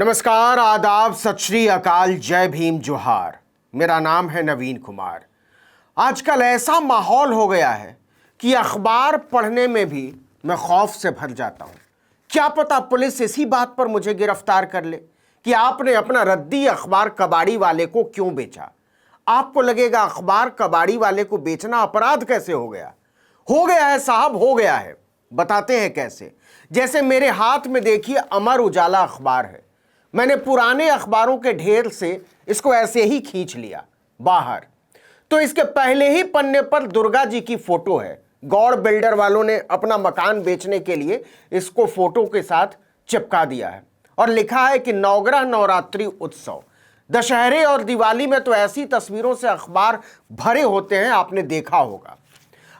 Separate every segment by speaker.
Speaker 1: नमस्कार, आदाब, सत श्री अकाल, जय भीम, जोहार। मेरा नाम है नवीन कुमार। आजकल ऐसा माहौल हो गया है कि अखबार पढ़ने में भी मैं खौफ से भर जाता हूं। क्या पता पुलिस इसी बात पर मुझे गिरफ्तार कर ले कि आपने अपना रद्दी अखबार कबाड़ी वाले को क्यों बेचा। आपको लगेगा अखबार कबाड़ी वाले को बेचना अपराध कैसे हो गया। हो गया है साहब, हो गया है। बताते हैं कैसे। जैसे मेरे हाथ में देखिए अमर उजाला अखबार है। मैंने पुराने अखबारों के ढेर से इसको ऐसे ही खींच लिया बाहर, तो इसके पहले ही पन्ने पर दुर्गा जी की फोटो है। गौड़ बिल्डर वालों ने अपना मकान बेचने के लिए इसको फोटो के साथ चिपका दिया है और लिखा है कि नवग्रह नवरात्रि उत्सव। दशहरे और दिवाली में तो ऐसी तस्वीरों से अखबार भरे होते हैं, आपने देखा होगा।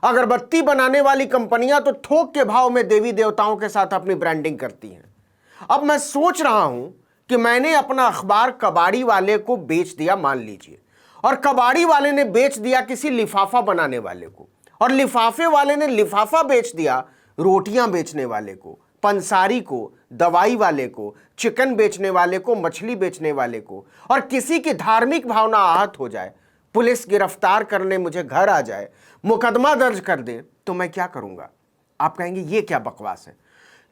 Speaker 1: अगरबत्ती बनाने वाली कंपनियां तो थोक के भाव में देवी देवताओं के साथ अपनी ब्रांडिंग करती हैं। अब मैं सोच रहा हूं कि मैंने अपना अखबार कबाड़ी वाले को बेच दिया, मान लीजिए, और कबाड़ी वाले ने बेच दिया किसी लिफाफा बनाने वाले को, और लिफाफे वाले ने लिफाफा बेच दिया रोटियां बेचने वाले को, पंसारी को, दवाई वाले को, चिकन बेचने वाले को, मछली बेचने वाले को, और किसी की धार्मिक भावना आहत हो जाए, पुलिस गिरफ्तार करने मुझे घर आ जाए, मुकदमा दर्ज कर दे, तो मैं क्या करूंगा। आप कहेंगे ये क्या बकवास है।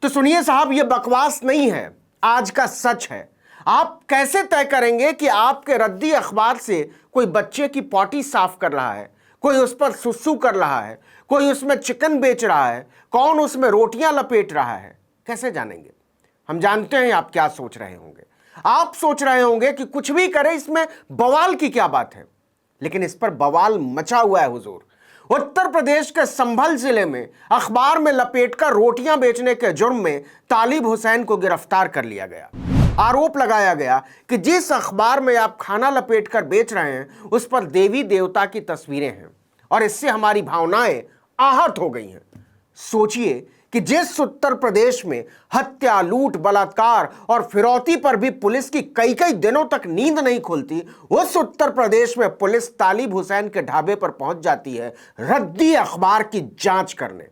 Speaker 1: तो सुनिए साहब, ये बकवास नहीं है, आज का सच है। आप कैसे तय करेंगे कि आपके रद्दी अखबार से कोई बच्चे की पॉटी साफ कर रहा है, कोई उस पर सुसु कर रहा है, कोई उसमें चिकन बेच रहा है, कौन उसमें रोटियां लपेट रहा है, कैसे जानेंगे। हम जानते हैं आप क्या सोच रहे होंगे। आप सोच रहे होंगे कि कुछ भी करे, इसमें बवाल की क्या बात है। लेकिन इस पर बवाल मचा हुआ है हुजूर। उत्तर प्रदेश के संभल जिले में अखबार में लपेटकर रोटियां बेचने के जुर्म में तालिब हुसैन को गिरफ्तार कर लिया गया। आरोप लगाया गया कि जिस अखबार में आप खाना लपेटकर बेच रहे हैं उस पर देवी देवता की तस्वीरें हैं और इससे हमारी भावनाएं आहत हो गई हैं। सोचिए कि जिस उत्तर प्रदेश में हत्या, लूट, बलात्कार और फिरौती पर भी पुलिस की कई कई दिनों तक नींद नहीं खुलती, उस उत्तर प्रदेश में पुलिस तालिब हुसैन के ढाबे पर पहुंच जाती है रद्दी अखबार की जांच करने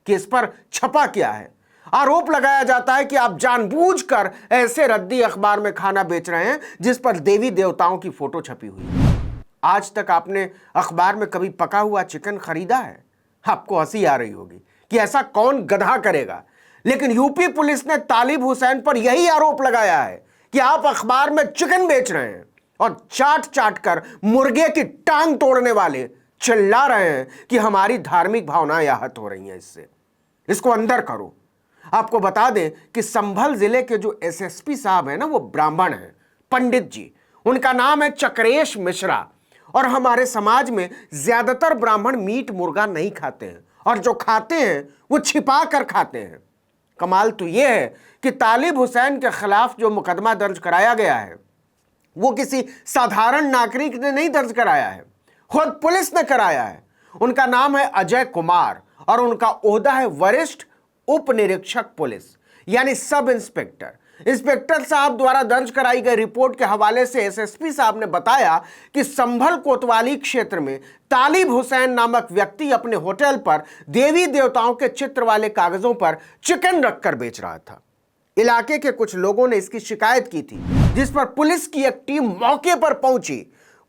Speaker 1: कि इस पर छपा क्या है। आरोप लगाया जाता है कि आप जानबूझकर ऐसे रद्दी अखबार में खाना बेच रहे हैं जिस पर देवी देवताओं की फोटो छपी हुई है। आज तक आपने अखबार में कभी पका हुआ चिकन खरीदा है? आपको हंसी आ रही होगी कि ऐसा कौन गधा करेगा। लेकिन यूपी पुलिस ने तालिब हुसैन पर यही आरोप लगाया है कि आप अखबार में चिकन बेच रहे हैं और चाट चाट कर मुर्गे की टांग तोड़ने वाले चिल्ला रहे हैं कि हमारी धार्मिक भावनाएं आहत हो रही हैं, इसको अंदर करो। आपको बता दें कि संभल जिले के जो एसएसपी साहब हैं ना, वो ब्राह्मण हैं, पंडित जी। उनका नाम है चक्रेश मिश्रा। और हमारे समाज में ज्यादातर ब्राह्मण मीट मुर्गा नहीं खाते हैं और जो खाते हैं वो छिपा कर खाते हैं। कमाल तो यह है कि तालिब हुसैन के खिलाफ जो मुकदमा दर्ज कराया गया है वो किसी साधारण नागरिक ने नहीं दर्ज कराया है, खुद पुलिस ने कराया है। उनका नाम है अजय कुमार और उनका ओहदा है वरिष्ठ उप निरीक्षक पुलिस, यानी सब इंस्पेक्टर। इंस्पेक्टर साहब द्वारा दर्ज कराई गई रिपोर्ट के हवाले से एसएसपी साहब ने बताया कि संभल कोतवाली क्षेत्र में तालिब हुसैन नामक व्यक्ति अपने होटल पर देवी देवताओं के चित्र वाले कागजों पर चिकन रखकर बेच रहा था। इलाके के कुछ लोगों ने इसकी शिकायत की थी, जिस पर पुलिस की एक टीम मौके पर पहुंची।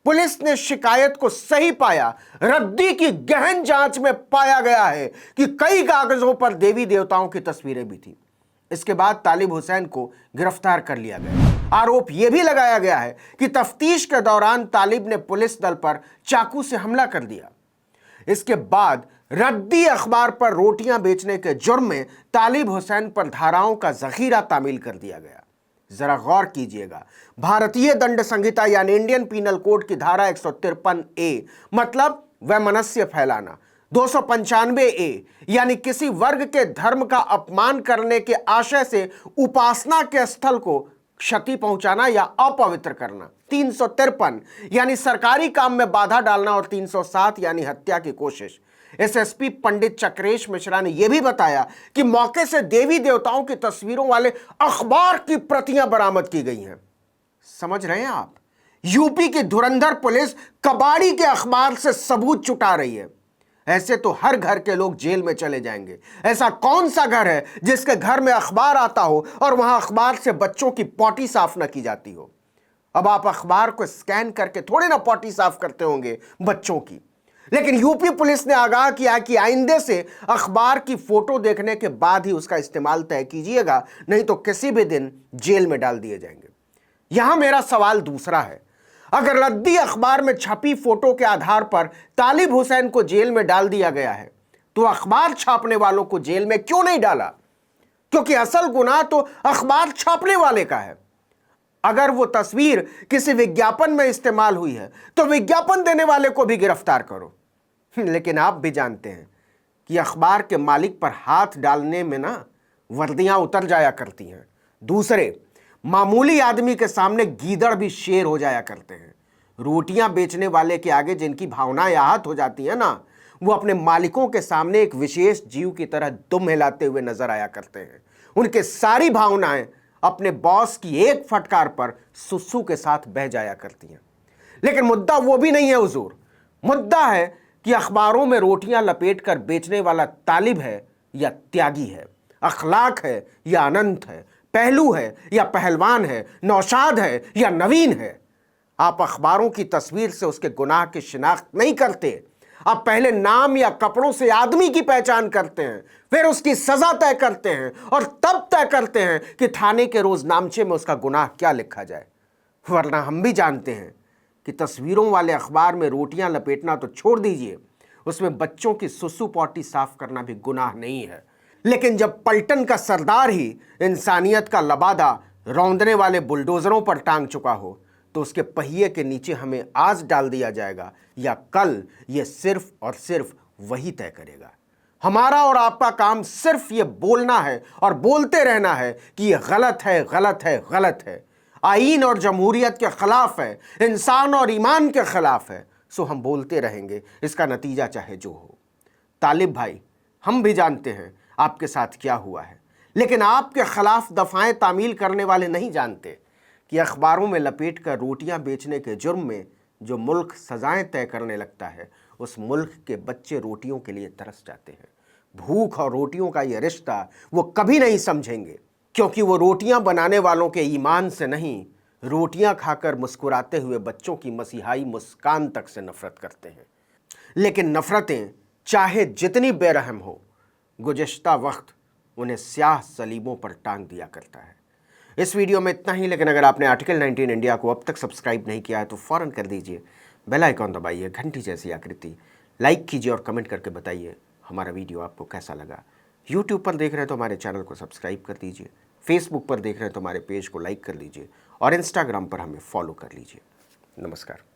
Speaker 1: पुलिस ने शिकायत को सही पाया। रद्दी की गहन जांच में पाया गया है कि कई कागजों पर देवी देवताओं की तस्वीरें भी थी। इसके बाद तालिब हुसैन को गिरफ्तार कर लिया गया। आरोप यह भी लगाया गया है कि तफ्तीश के दौरान तालिब ने पुलिस दल पर चाकू से हमला कर दिया। इसके बाद रद्दी अखबार पर रोटियां बेचने के जुर्म में तालिब हुसैन पर धाराओं का जखीरा तामील कर दिया गया। जरा गौर कीजिएगा, भारतीय दंड संहिता यानी इंडियन पीनल कोड की धारा 153A मतलब वैमनस्य फैलाना, 295A यानी किसी वर्ग के धर्म का अपमान करने के आशय से उपासना के स्थल को क्षति पहुंचाना या अपवित्र करना, 353 यानी सरकारी काम में बाधा डालना और 307 यानी हत्या की कोशिश। एसएसपी पंडित चक्रेश मिश्रा ने यह भी बताया कि मौके से देवी देवताओं की तस्वीरों वाले अखबार की प्रतियां बरामद की गई हैं। समझ रहे हैं आप, यूपी की धुरंधर पुलिस कबाड़ी के अखबार से सबूत जुटा रही है। ऐसे तो हर घर के लोग जेल में चले जाएंगे। ऐसा कौन सा घर है जिसके घर में अखबार आता हो और वहां अखबार से बच्चों की पॉटी साफ न की जाती हो। अब आप अखबार को स्कैन करके थोड़े ना पॉटी साफ करते होंगे बच्चों की, लेकिन यूपी पुलिस ने आगाह किया कि आइंदे से अखबार की फोटो देखने के बाद ही उसका इस्तेमाल तय कीजिएगा, नहीं तो किसी भी दिन जेल में डाल दिए जाएंगे। यहां मेरा सवाल दूसरा है, अगर रद्दी अखबार में छपी फोटो के आधार पर तालिब हुसैन को जेल में डाल दिया गया है, तो अखबार छापने वालों को जेल में क्यों नहीं डाला? क्योंकि असल गुनाह तो अखबार छापने वाले का है। अगर वो तस्वीर किसी विज्ञापन में इस्तेमाल हुई है तो विज्ञापन देने वाले को भी गिरफ्तार करो। लेकिन आप भी जानते हैं कि अखबार के मालिक पर हाथ डालने में ना वर्दियां उतर जाया करती हैं। दूसरे मामूली आदमी के सामने गीदड़ भी शेर हो जाया करते हैं। रोटियां बेचने वाले के आगे जिनकी भावनाएं आहत हो जाती है ना, वो अपने मालिकों के सामने एक विशेष जीव की तरह दुम हिलाते हुए नजर आया करते हैं। उनके सारी भावनाएं अपने बॉस की एक फटकार पर सुसु के साथ बह जाया करती हैं। लेकिन मुद्दा वो भी नहीं है हुजूर। मुद्दा है कि अखबारों में रोटियां लपेट कर बेचने वाला तालिब है या त्यागी है, अखलाक है या अनंत है, पहलू है या पहलवान है, नौशाद है या नवीन है। आप अखबारों की तस्वीर से उसके गुनाह की शिनाख्त नहीं करते। आप पहले नाम या कपड़ों से आदमी की पहचान करते हैं, फिर उसकी सजा तय करते हैं और तब तय करते हैं कि थाने के रोजनामचे में उसका गुनाह क्या लिखा जाए। वरना हम भी जानते हैं कि तस्वीरों वाले अखबार में रोटियां लपेटना तो छोड़ दीजिए, उसमें बच्चों की सुसु पॉटी साफ करना भी गुनाह नहीं है। लेकिन जब पलटन का सरदार ही इंसानियत का लबादा रौंदने वाले बुलडोजरों पर टांग चुका हो, तो उसके पहिए के नीचे हमें आज डाल दिया जाएगा या कल, ये सिर्फ और सिर्फ वही तय करेगा। हमारा और आपका काम सिर्फ ये बोलना है और बोलते रहना है कि ये गलत है, गलत है, गलत है, आईन और जमहूरियत के खिलाफ है, इंसान और ईमान के खिलाफ है। सो हम बोलते रहेंगे, इसका नतीजा चाहे जो हो। तालिब भाई, हम भी जानते हैं आपके साथ क्या हुआ है, लेकिन आपके खिलाफ दफाएं तामील करने वाले नहीं जानते कि अखबारों में लपेट कर रोटियां बेचने के जुर्म में जो मुल्क सजाएं तय करने लगता है, उस मुल्क के बच्चे रोटियों के लिए तरस जाते हैं। भूख और रोटियों का यह रिश्ता वो कभी नहीं समझेंगे, क्योंकि वो रोटियां बनाने वालों के ईमान से नहीं, रोटियां खाकर मुस्कुराते हुए बच्चों की मसीहाई मुस्कान तक से नफरत करते हैं। लेकिन नफरतें चाहे जितनी बेरहम हो, गुज़िश्ता वक्त उन्हें स्याह सलीबों पर टांग दिया करता है। इस वीडियो में इतना ही, लेकिन अगर आपने आर्टिकल 19 इंडिया को अब तक सब्सक्राइब नहीं किया है तो फ़ौरन कर दीजिए। बेल आइकॉन दबाइए, घंटी जैसी आकृति, लाइक कीजिए और कमेंट करके बताइए हमारा वीडियो आपको कैसा लगा। यूट्यूब पर देख रहे हैं तो हमारे चैनल को सब्सक्राइब कर दीजिए, फेसबुक पर देख रहे हैं तो हमारे पेज को लाइक कर लीजिए और इंस्टाग्राम पर हमें फॉलो कर लीजिए। नमस्कार।